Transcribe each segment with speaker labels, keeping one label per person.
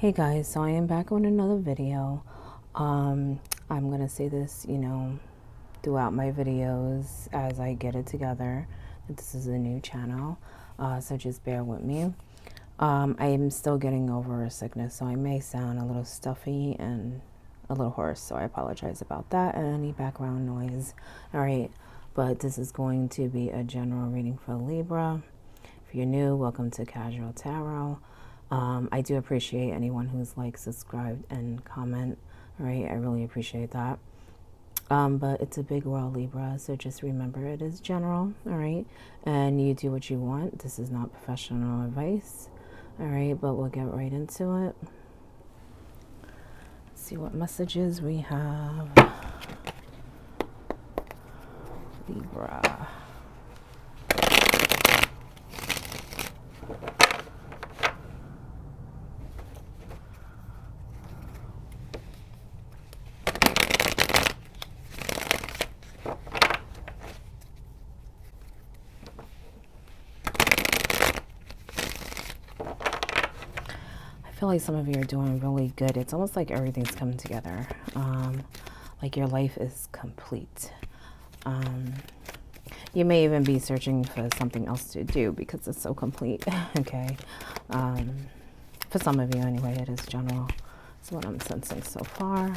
Speaker 1: Hey guys, so I am back on another video. I'm gonna say this, throughout my videos as I get it together. That this is a new channel, so just bear with me. I am still getting over a sickness, so I may sound a little stuffy and a little hoarse, so I apologize about that and any background noise. All right, but this is going to be a general reading for Libra. If you're new, welcome to Casual Tarot. I do appreciate anyone who's like, subscribed, and comment. All right, I really appreciate that. But it's a big world, Libra, so just remember it is general, all right? And you do what you want. This is not professional advice, all right? But we'll get right into it. Let's see what messages we have. Libra. I feel like some of you are doing really good. It's almost like everything's coming together. Like your life is complete. You may even be searching for something else to do because it's so complete. Okay. For some of you anyway, it is general. That's what I'm sensing so far.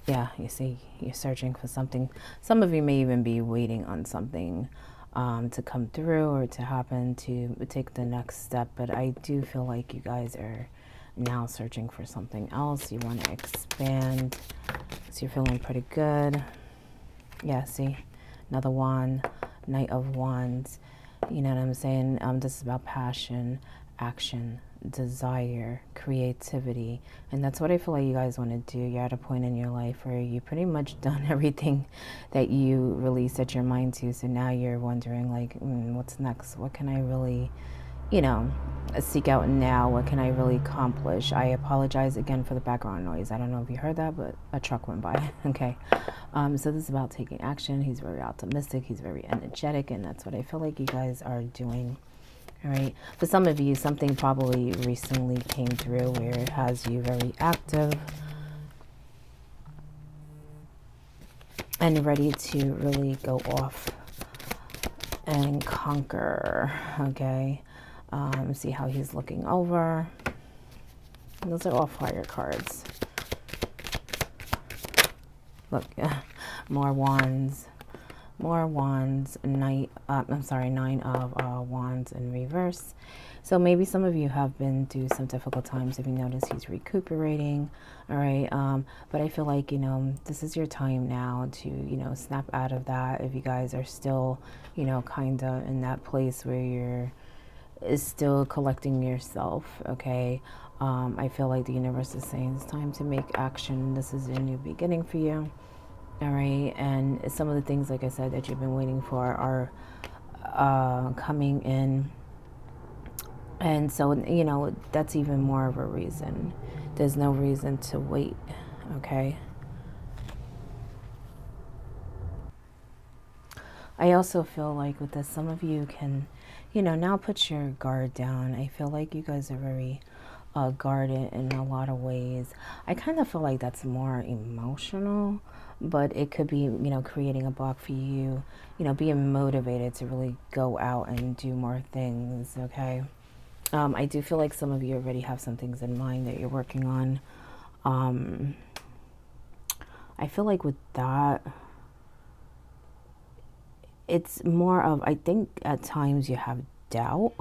Speaker 1: Yeah, you see, you're searching for something. Some of you may even be waiting on something to come through or to happen, to take the next step. But I do feel like you guys are now searching for something else. You want to expand. So you're feeling pretty good. Yeah, see, another wand, Knight of Wands. You know what I'm saying? This is about passion, action, desire, creativity, and that's what I feel like you guys want to do. You're at a point in your life where you pretty much done everything that you really set your mind to, so now you're wondering like, what's next? What can I really, seek out now? What can I really accomplish? I apologize again for the background noise. I don't know if you heard that, but a truck went by. Okay. So this is about taking action. He's very optimistic, he's very energetic, and that's what I feel like you guys are doing. All right. For some of you, something probably recently came through where it has you very active and ready to really go off and conquer. Okay. See how he's looking over. Those are all fire cards. Look, more wands. More wands, Nine of Wands in reverse. So maybe some of you have been through some difficult times. If you notice, he's recuperating. All right. But I feel like, this is your time now to, snap out of that. If you guys are still, kind of in that place where you're still collecting yourself. Okay. I feel like the universe is saying it's time to make action. This is a new beginning for you. All right, and some of the things, like I said, that you've been waiting for are coming in. And so, that's even more of a reason. There's no reason to wait, okay? I also feel like with this, some of you can, now put your guard down. I feel like you guys are very guarded in a lot of ways. I kind of feel like that's more emotional, but it could be, creating a block for you, being motivated to really go out and do more things, okay? I do feel like some of you already have some things in mind that you're working on. I feel like with that, it's more of, I think at times you have doubt.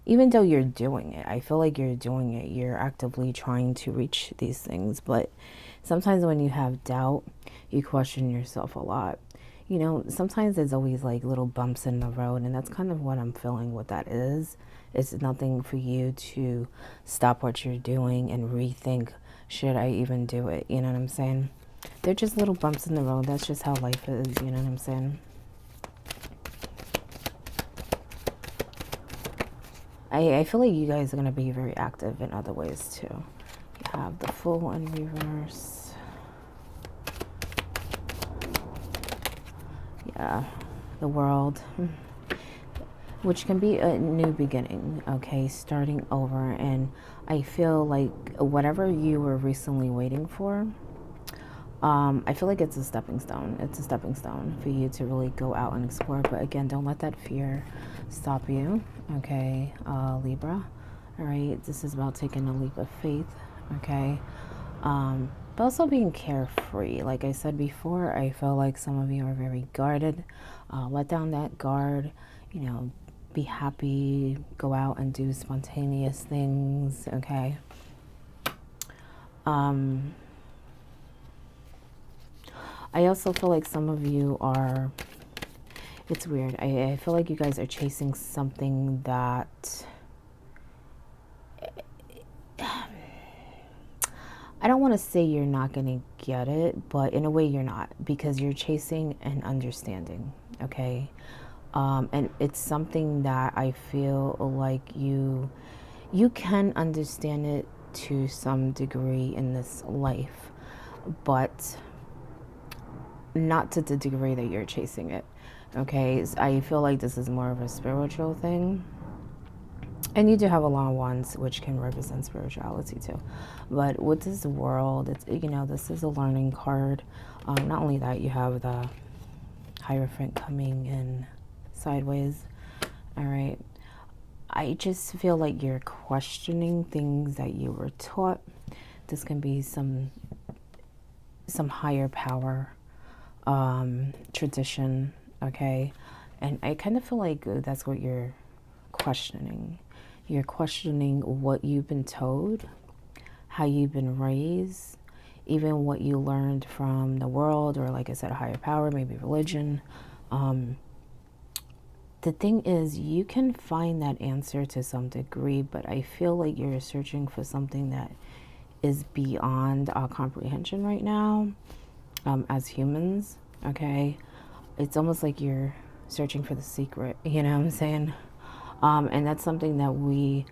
Speaker 1: Even though you're doing it, I feel like you're doing it. You're actively trying to reach these things. But sometimes when you have doubt, you question yourself a lot. Sometimes there's always like little bumps in the road. And that's kind of what I'm feeling what that is. It's nothing for you to stop what you're doing and rethink, should I even do it? You know what I'm saying? They're just little bumps in the road. That's just how life is. You know what I'm saying? I feel like you guys are going to be very active in other ways too. You have the Fool in reverse. Yeah, the World. which can be a new beginning, okay, starting over. And I feel like whatever you were recently waiting for, I feel like it's a stepping stone. It's a stepping stone for you to really go out and explore. But again, don't let that fear stop you, okay, Libra. All right, this is about taking a leap of faith, okay. But also being carefree. Like I said before, I feel like some of you are very guarded. Let down that guard, you know, be happy, go out and do spontaneous things, okay. I also feel like some of you are, it's weird. I feel like you guys are chasing something that, I don't want to say you're not going to get it, but in a way you're not, because you're chasing an understanding, okay? And it's something that I feel like you can understand it to some degree in this life, but not to the degree that you're chasing it, okay? I feel like this is more of a spiritual thing. And you do have a long wands, which can represent spirituality too. But with this world, it's, you know, this is a learning card. Not only that, you have the Hierophant coming in sideways. All right. I just feel like you're questioning things that you were taught. This can be some higher power, tradition, okay? And I kind of feel like that's what you're questioning. You're questioning what you've been told, how you've been raised, even what you learned from the world, or like I said, a higher power, maybe religion. The thing is, you can find that answer to some degree, but I feel like you're searching for something that is beyond our comprehension right now, as humans, okay? It's almost like you're searching for the secret, you know what I'm saying? And that's something that we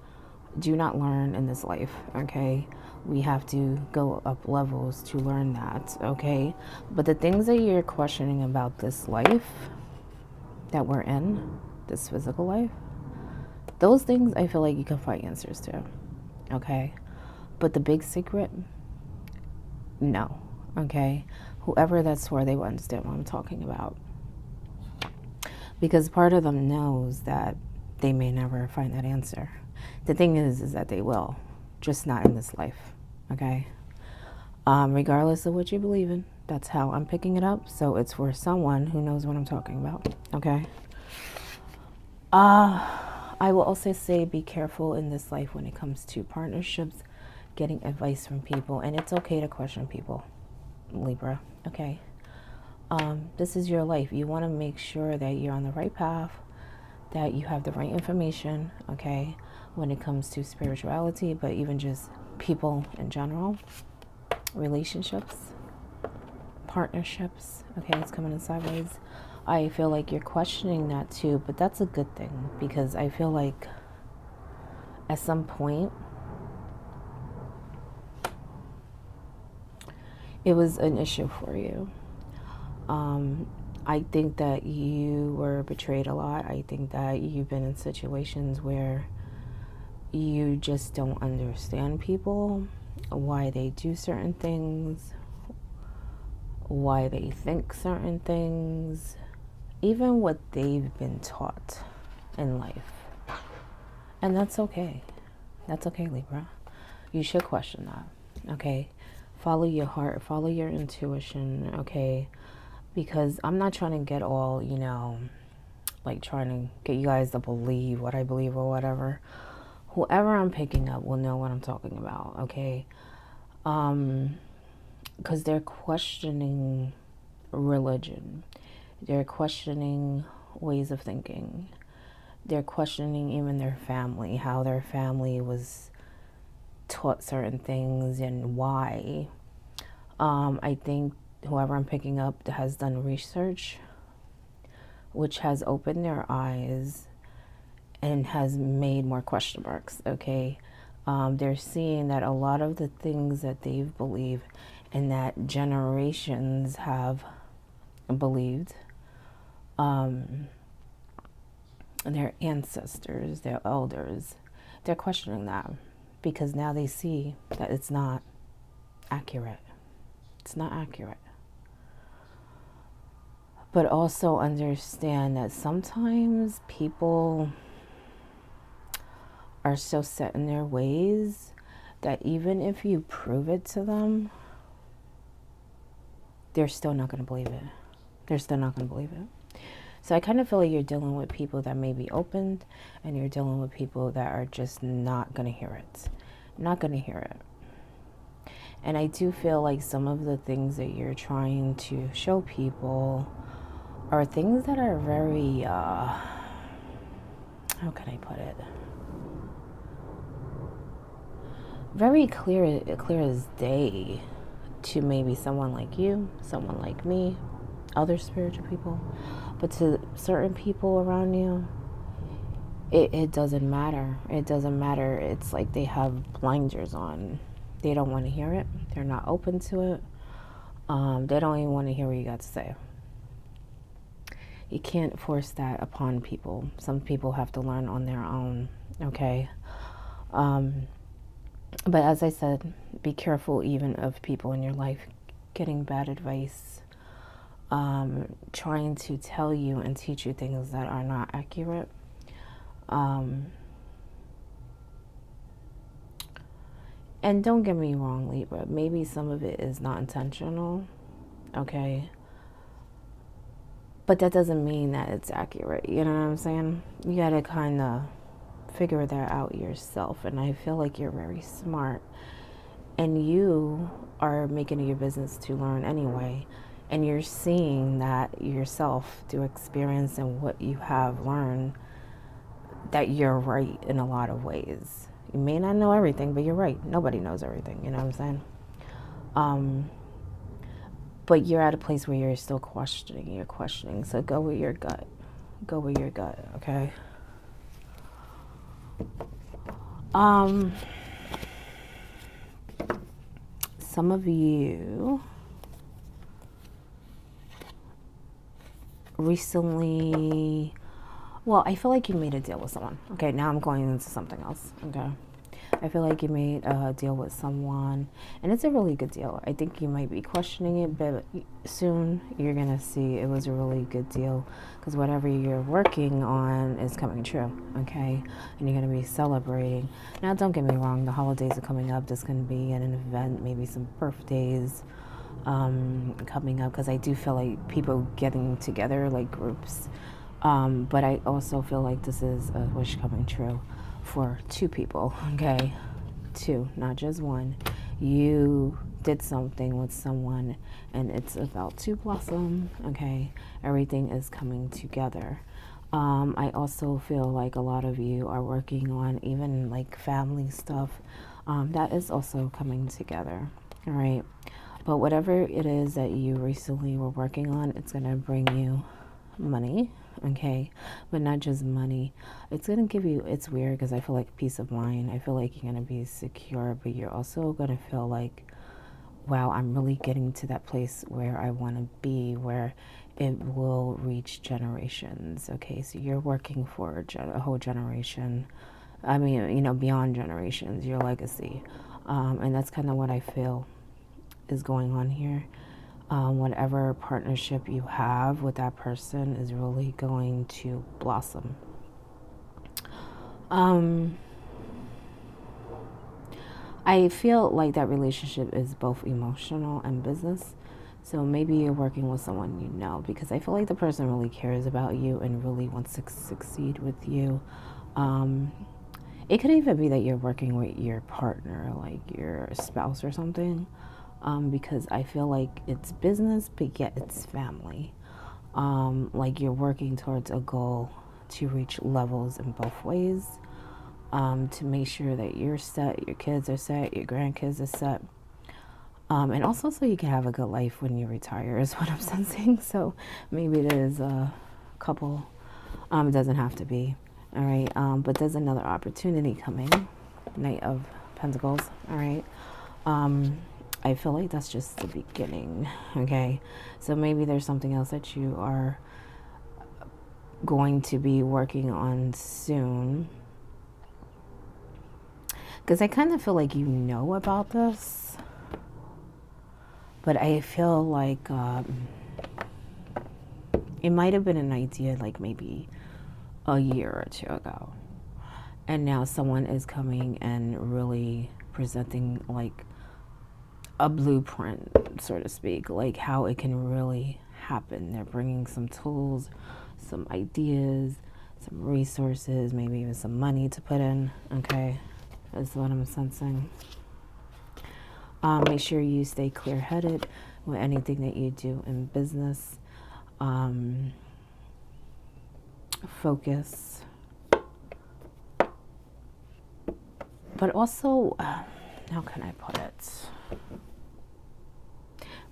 Speaker 1: do not learn in this life, okay? We have to go up levels to learn that, okay? But the things that you're questioning about this life that we're in, this physical life, those things I feel like you can find answers to, okay? But the big secret, no, okay? Whoever that's for, they will understand what I'm talking about. Because part of them knows that they may never find that answer. The thing is that they will, just not in this life, okay? Regardless of what you believe in, that's how I'm picking it up. So it's for someone who knows what I'm talking about, okay? I will also say be careful in this life when it comes to partnerships, getting advice from people, and it's okay to question people, Libra, okay? This is your life. You want to make sure that you're on the right path, that you have the right information, okay, when it comes to spirituality, but even just people in general, relationships, partnerships, okay, it's coming in sideways. I feel like you're questioning that too, but that's a good thing, because I feel like at some point it was an issue for you. I think that you were betrayed a lot. I think that you've been in situations where you just don't understand people, why they do certain things, why they think certain things, even what they've been taught in life. And that's okay. That's okay, Libra. You should question that, okay? Follow your heart, follow your intuition, okay? Because I'm not trying to get all, you know, like trying to get you guys to believe what I believe or whatever. Whoever I'm picking up will know what I'm talking about, okay? Because they're questioning religion. They're questioning ways of thinking. They're questioning even their family, how their family was taught certain things and why. I think whoever I'm picking up has done research, which has opened their eyes and has made more question marks, okay? They're seeing that a lot of the things that they've believed and that generations have believed, their ancestors, their elders, they're questioning that because now they see that it's not accurate. It's not accurate. But also understand that sometimes people are so set in their ways that even if you prove it to them, they're still not going to believe it. They're still not going to believe it. So I kind of feel like you're dealing with people that may be opened, and you're dealing with people that are just not going to hear it. Not going to hear it. And I do feel like some of the things that you're trying to show people are things that are very, how can I put it? Very clear as day to maybe someone like you, someone like me, other spiritual people. But to certain people around you, it doesn't matter. It doesn't matter. It's like they have blinders on. They don't want to hear it. They're not open to it. They don't even want to hear what you got to say. You can't force that upon people. Some people have to learn on their own, okay? But as I said, be careful even of people in your life getting bad advice, trying to tell you and teach you things that are not accurate. And don't get me wrong, Libra, maybe some of it is not intentional, okay? But that doesn't mean that it's accurate, you know what I'm saying? You gotta kind of figure that out yourself, and I feel like you're very smart, and you are making it your business to learn anyway, and you're seeing that yourself through experience and what you have learned, that you're right in a lot of ways. You may not know everything, but you're right. Nobody knows everything, you know what I'm saying? But you're at a place where you're still questioning. You're questioning. So go with your gut. Go with your gut, okay? Some of you recently, well, I feel like you made a deal with someone. Okay, now I'm going into something else, okay? I feel like you made a deal with someone, and it's a really good deal. I think you might be questioning it, but soon you're going to see it was a really good deal, because whatever you're working on is coming true, okay? And you're going to be celebrating. Now, don't get me wrong, the holidays are coming up. There's going to be an event, maybe some birthdays coming up, because I do feel like people getting together, like groups. But I also feel like this is a wish coming true for two people, okay? Two, not just one. You did something with someone and it's about to blossom, okay? Everything is coming together. I also feel like a lot of you are working on even like family stuff. That is also coming together, all right? But whatever it is that you recently were working on, it's gonna bring you money, okay? But not just money. It's gonna give you, it's weird because I feel like peace of mind. I feel like you're gonna be secure, but you're also gonna feel like, wow, I'm really getting to that place where I want to be, where it will reach generations, okay? So you're working for a whole generation. I mean, you know, beyond generations, your legacy. And that's kind of what I feel is going on here. Whatever partnership you have with that person is really going to blossom. I feel like that relationship is both emotional and business. So maybe you're working with someone you know, because I feel like the person really cares about you and really wants to succeed with you. It could even be that you're working with your partner, like your spouse or something. Because I feel like it's business, but yet it's family. Like you're working towards a goal to reach levels in both ways, to make sure that you're set, your kids are set, your grandkids are set, and also so you can have a good life when you retire is what I'm sensing. So maybe there's a couple, it doesn't have to be, all right, but there's another opportunity coming, Knight of Pentacles, all right. I feel like that's just the beginning, okay? So maybe there's something else that you are going to be working on soon. Because I kind of feel like you know about this, but I feel like it might have been an idea like maybe a year or two ago. And now someone is coming and really presenting like a blueprint, so to speak, like how it can really happen. They're bringing some tools, some ideas, some resources, maybe even some money to put in. Okay, that's what I'm sensing. Make sure you stay clear-headed with anything that you do in business. Focus. But also, how can I put it?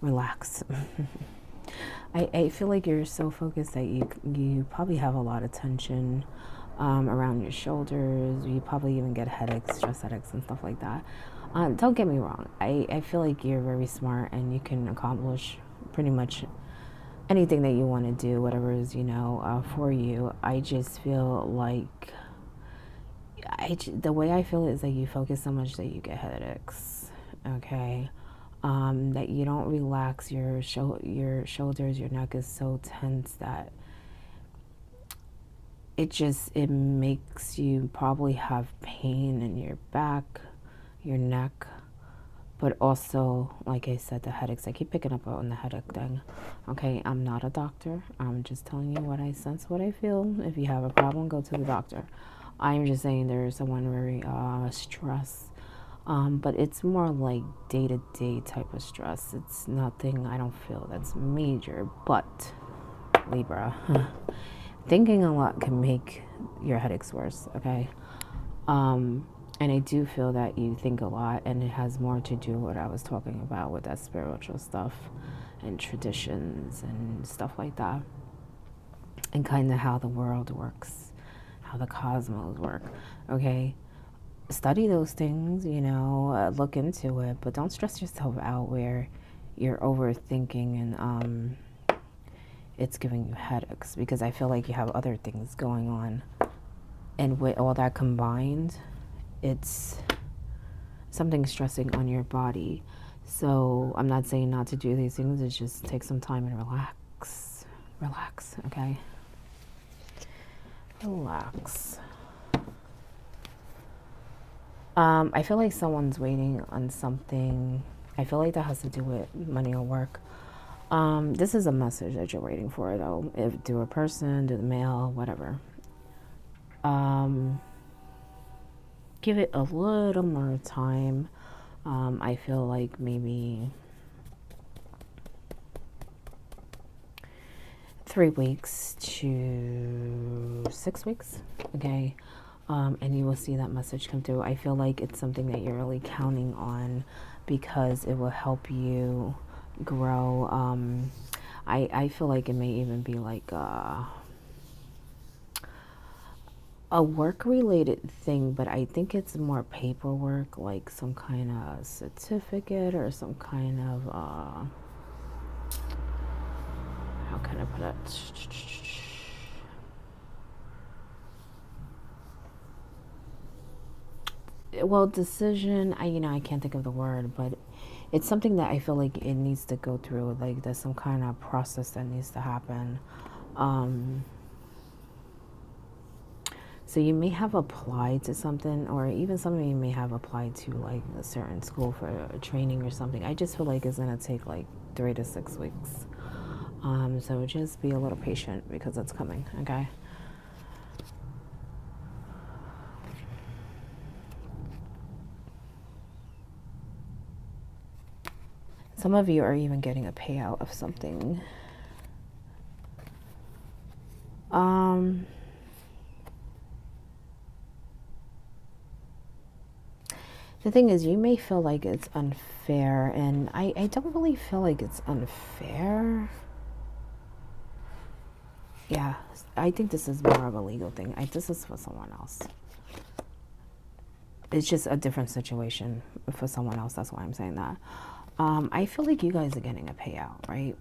Speaker 1: Relax. I feel like you're so focused that you probably have a lot of tension around your shoulders. You probably even get headaches, stress headaches, and stuff like that. Don't get me wrong. I feel like you're very smart and you can accomplish pretty much anything that you want to do, whatever is, for you. I just feel like the way I feel is that you focus so much that you get headaches. Okay. That you don't relax, your shoulders, your neck is so tense that it makes you probably have pain in your back, your neck, but also, like I said, the headaches. I keep picking up on the headache thing. Okay, I'm not a doctor. I'm just telling you what I sense, what I feel. If you have a problem, go to the doctor. I'm just saying there's someone very stressed. But it's more like day-to-day type of stress. It's nothing I don't feel that's major. But, Libra, thinking a lot can make your headaches worse, okay? And I do feel that you think a lot, and it has more to do with what I was talking about with that spiritual stuff and traditions and stuff like that. And kind of how the world works, how the cosmos work, okay? Study those things, look into it, but don't stress yourself out where you're overthinking and it's giving you headaches, because I feel like you have other things going on. And with all that combined, it's something stressing on your body. So I'm not saying not to do these things, it's just take some time and relax. Relax, okay? Relax. I feel like someone's waiting on something. I feel like that has to do with money or work. This is a message that you're waiting for, though. If do a person, do the mail, whatever. Give it a little more time. I feel like maybe 3 weeks to 6 weeks, okay? And you will see that message come through. I feel like it's something that you're really counting on because it will help you grow. I feel like it may even be like a work-related thing, but I think it's more paperwork, like some kind of certificate or some kind of, how can I put it? Well, decision, I can't think of the word, but it's something that I feel like it needs to go through. Like there's some kind of process that needs to happen. So you may have applied to something, or even some of you may have applied to like a certain school for a training or something. I just feel like it's gonna take like 3 to 6 weeks. So just be a little patient because it's coming, okay? Some of you are even getting a payout of something. The thing is, you may feel like it's unfair, and I don't really feel like it's unfair. Yeah, I think this is more of a legal thing. This is for someone else. It's just a different situation for someone else. That's why I'm saying that. I feel like you guys are getting a payout, right?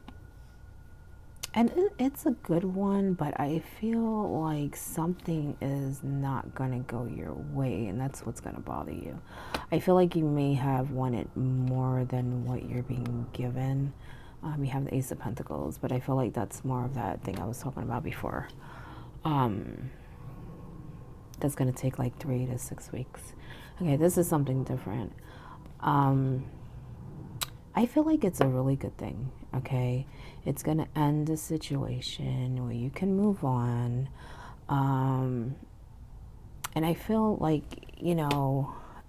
Speaker 1: And it's a good one, but I feel like something is not going to go your way, and that's what's going to bother you. I feel like you may have wanted more than what you're being given. You have the Ace of Pentacles, but I feel like that's more of that thing I was talking about before. That's going to take like 3 to 6 weeks. Okay, this is something different. I feel like it's a really good thing, okay? It's going to end a situation where you can move on. And I feel like,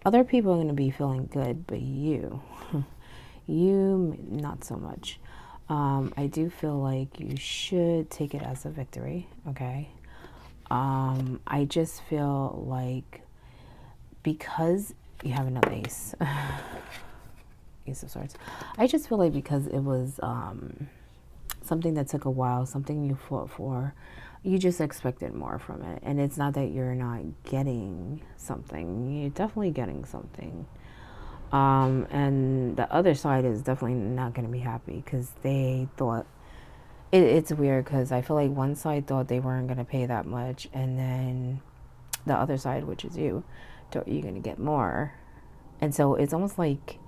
Speaker 1: other people are going to be feeling good, but you, you not so much. I do feel like you should take it as a victory, okay? I just feel like because you have another ace, Ace of Swords, I just feel like because it was something that took a while, something you fought for, you just expected more from it. And it's not that you're not getting something, you're definitely getting something. And the other side is definitely not going to be happy because they thought, it's weird because I feel like one side thought they weren't going to pay that much, and then the other side, which is you, thought you're going to get more. And so it's almost like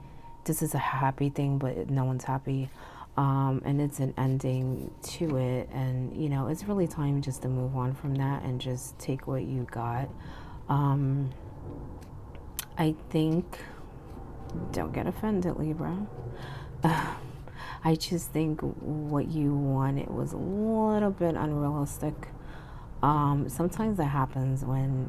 Speaker 1: this is a happy thing, but no one's happy. And it's an ending to it. And, it's really time just to move on from that and just take what you got. I think, don't get offended, Libra. I just think what you wanted was a little bit unrealistic. Sometimes that happens when,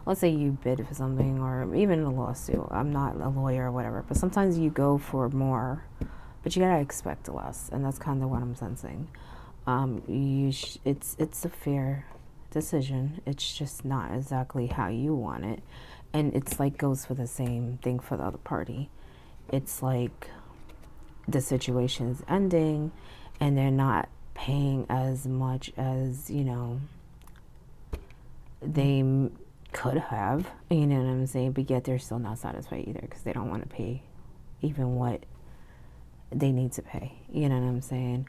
Speaker 1: let's say you bid for something or even a lawsuit. I'm not a lawyer or whatever, but sometimes you go for more, but you gotta expect less. And that's kind of what I'm sensing. It's a fair decision. It's just not exactly how you want it. And it's like goes for the same thing for the other party. It's like the situation is ending and they're not paying as much as, they could have, you know what I'm saying? But yet they're still not satisfied either because they don't want to pay even what they need to pay, you know what I'm saying?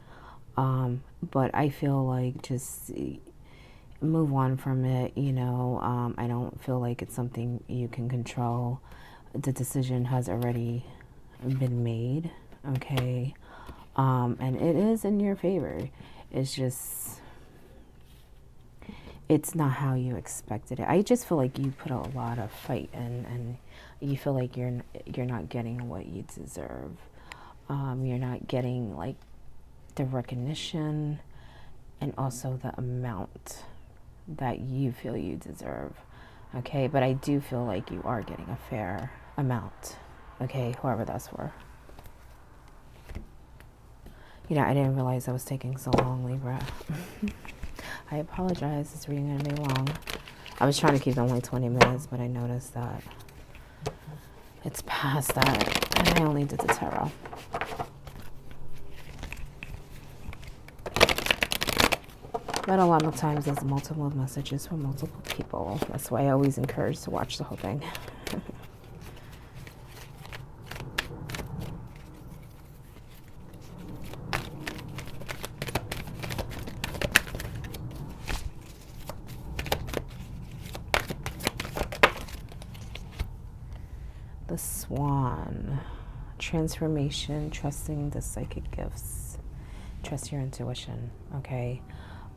Speaker 1: But I feel like just move on from it, I don't feel like it's something you can control. The decision has already been made, okay? And it is in your favor. It's just, it's not how you expected it. I just feel like you put a lot of fight in, and you feel like you're not getting what you deserve. You're not getting like the recognition and also the amount that you feel you deserve. Okay, but I do feel like you are getting a fair amount. Okay, whoever that's for. I didn't realize I was taking so long, Libra. I apologize. This reading going to be long. I was trying to keep it only 20 minutes, but I noticed that it's past that, and I only did the tarot. But a lot of times there's multiple messages from multiple people. That's why I always encourage to watch the whole thing. The Swan. Transformation, trusting the psychic gifts. Trust your intuition, okay?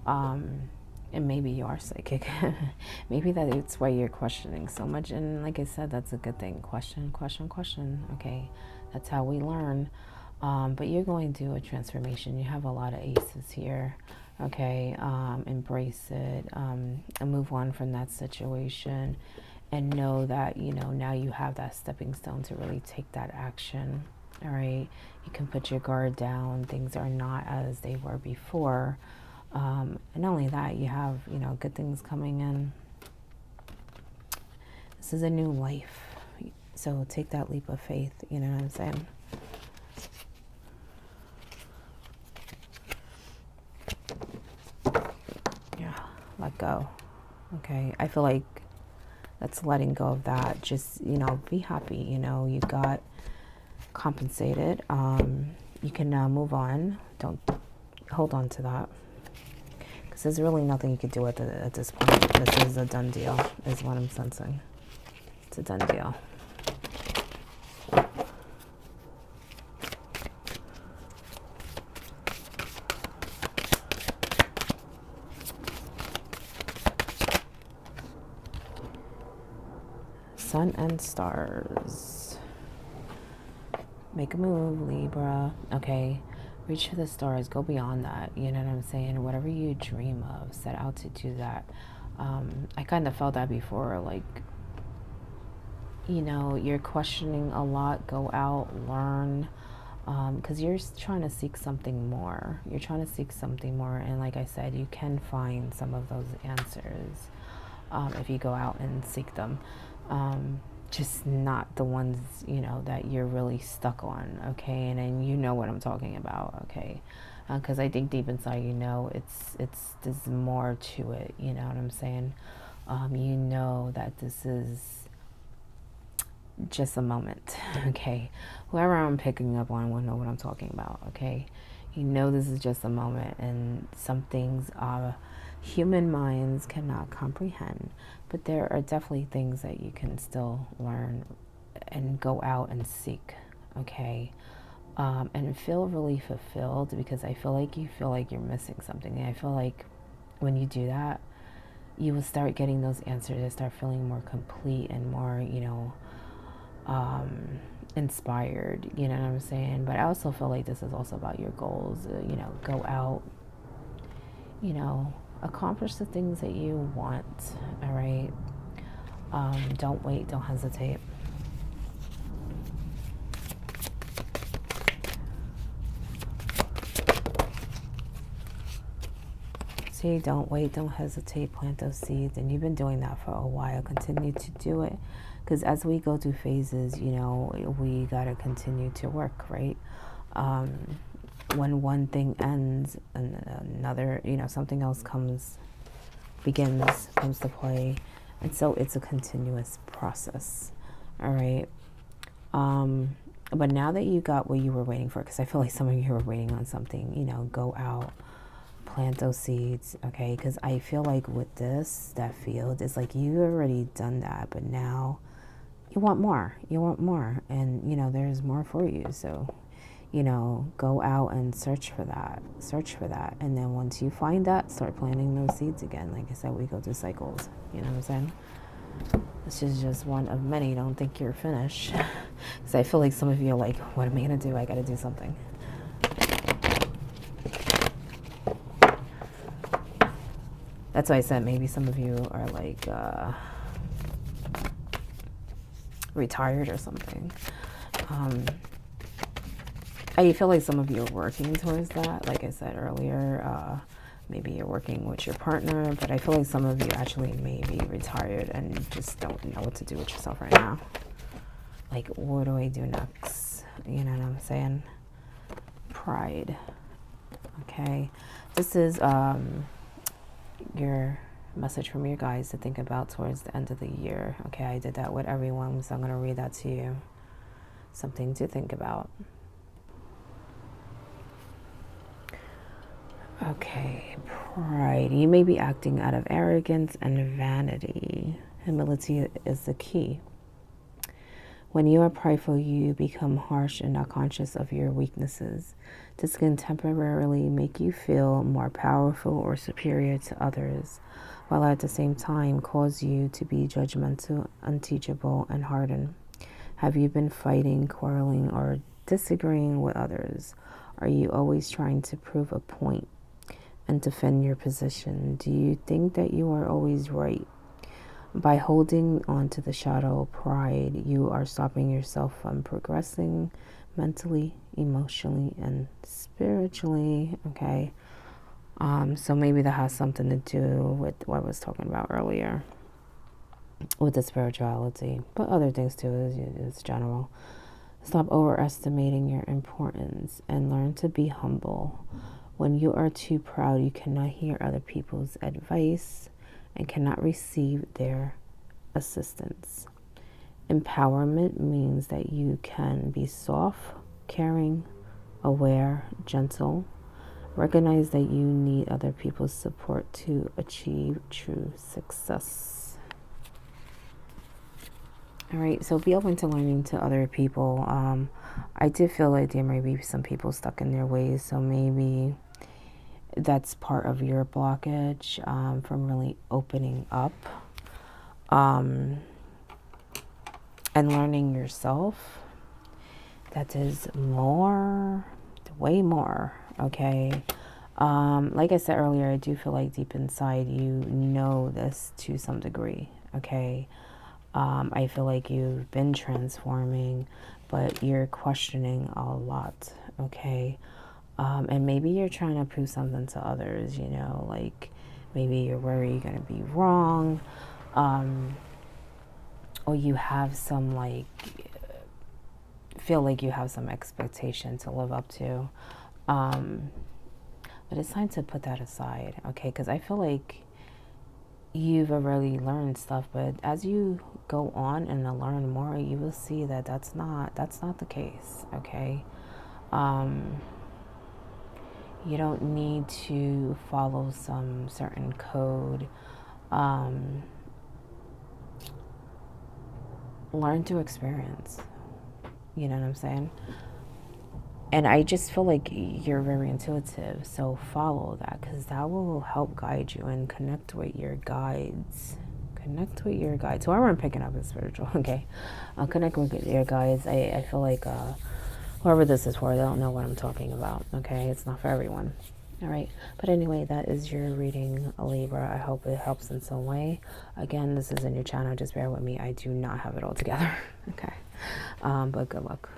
Speaker 1: And maybe you are psychic. Maybe that's why you're questioning so much. And like I said, that's a good thing. Question, question, question. Okay, that's how we learn. But you're going to do a transformation. You have a lot of aces here. Okay, embrace it and move on from that situation. And know that, now you have that stepping stone to really take that action. All right, you can put your guard down. Things are not as they were before. And not only that, you have, good things coming in. This is a new life. So take that leap of faith, you know what I'm saying? Yeah, let go. Okay, I feel like that's letting go of that. Just, be happy, you got compensated. You can now move on. Don't hold on to that. Because there's really nothing you could do at this point. This is a done deal, is what I'm sensing. It's a done deal. Sun and stars. Make a move, Libra. Okay. Reach for the stars. Go beyond that. You know what I'm saying? Whatever you dream of, set out to do that. I kind of felt that before. Like, you know, you're questioning a lot. Go out, learn. Because you're trying to seek something more. You're trying to seek something more. And like I said, you can find some of those answers if you go out and seek them. Just not the ones, you know, that you're really stuck on, okay? And then you know what I'm talking about, okay? Because I think deep inside, you know, there's more to it, you know what I'm saying? You know that this is just a moment, okay? Whoever I'm picking up on will know what I'm talking about, okay? You know this is just a moment, and some things human minds cannot comprehend, but there are definitely things that you can still learn and go out and seek, okay? And feel really fulfilled, because I feel like you're missing something. And I feel like when you do that, you will start getting those answers and start feeling more complete and more, you know, inspired, you know what I'm saying? But I also feel like this is also about your goals, you know, go out, you know, accomplish the things that you want, all right? Don't wait, don't hesitate. See, don't wait, don't hesitate, plant those seeds. And you've been doing that for a while. Continue to do it. Because as we go through phases, you know, we got to continue to work, right? When one thing ends, and another, you know, something else comes to play. And so it's a continuous process, all right? But now that you got what you were waiting for, because I feel like some of you were waiting on something, you know, go out, plant those seeds, okay? Because I feel like with that field, it's like you already done that, but now you want more. And, you know, there's more for you. So, you know, go out and search for that. And then once you find that, start planting those seeds again. Like I said, we go through cycles, you know what I'm saying? This is just one of many. Don't think you're finished. Because I feel like some of you are like, what am I going to do? I got to do something. That's why I said maybe some of you are like retired or something. I feel like some of you are working towards that. Like I said earlier, maybe you're working with your partner, but I feel like some of you actually may be retired and just don't know what to do with yourself right now. Like, what do I do next? You know what I'm saying? Pride. Okay. This is your message from your guides to think about towards the end of the year. Okay, I did that with everyone, so I'm going to read that to you. Something to think about. Okay, pride. You may be acting out of arrogance and vanity. Humility is the key. When you are prideful, you become harsh and not conscious of your weaknesses. This can temporarily make you feel more powerful or superior to others, while at the same time cause you to be judgmental, unteachable, and hardened. Have you been fighting, quarreling, or disagreeing with others? Are you always trying to prove a point and defend your position? Do you think that you are always right? By holding on to the shadow of pride, you are stopping yourself from progressing mentally, emotionally, and spiritually, okay? So maybe that has something to do with what I was talking about earlier with the spirituality, but other things too is general. Stop overestimating your importance and learn to be humble. When you are too proud, you cannot hear other people's advice and cannot receive their assistance. Empowerment means that you can be soft, caring, aware, gentle, Recognize that you need other people's support to achieve true success. All right, so be open to learning to other people. I did feel like there may be some people stuck in their ways, so maybe that's part of your blockage from really opening up and learning yourself. That is more, way more, okay? Like I said earlier, I do feel like deep inside you know this to some degree, okay? I feel like you've been transforming, but you're questioning a lot, okay? And maybe you're trying to prove something to others, you know, like maybe you're worried you're going to be wrong, or you have some, like, feel like you have some expectation to live up to. But it's time to put that aside, okay? Because I feel like you've already learned stuff, but as you go on and learn more, you will see that that's not the case, okay? You don't need to follow some certain code. Learn to experience, you know what I'm saying? And I just feel like you're very intuitive, so follow that, because that will help guide you and connect with your guides. Connect with your guides. Whoever I'm picking up is spiritual, okay? I'll connect with your guides. I feel like whoever this is for, they don't know what I'm talking about, okay? It's not for everyone. All right. But anyway, that is your reading, Libra. I hope it helps in some way. Again, this is a new channel. Just bear with me. I do not have it all together, okay? But good luck.